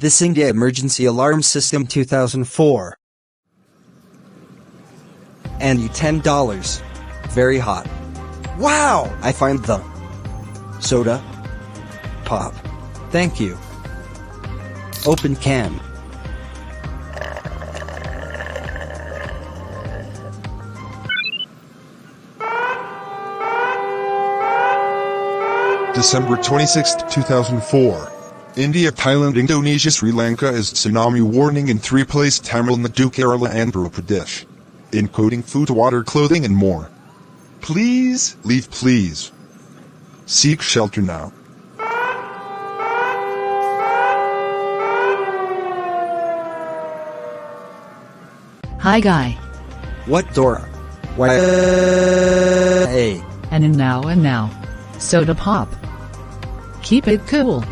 This India Emergency Alarm System 2004. And you $10. Very hot. Wow! I find the soda pop. Thank you. Open can. December 26, 2004. India, Thailand, Indonesia, Sri Lanka is tsunami warning in 3 places: Tamil Nadu, Kerala and Andhra Pradesh. Including food, water, clothing and more. Please leave, please. Seek shelter now. Hi guy. What, Dora? Why? Hey. And now. Soda pop. Keep it cool.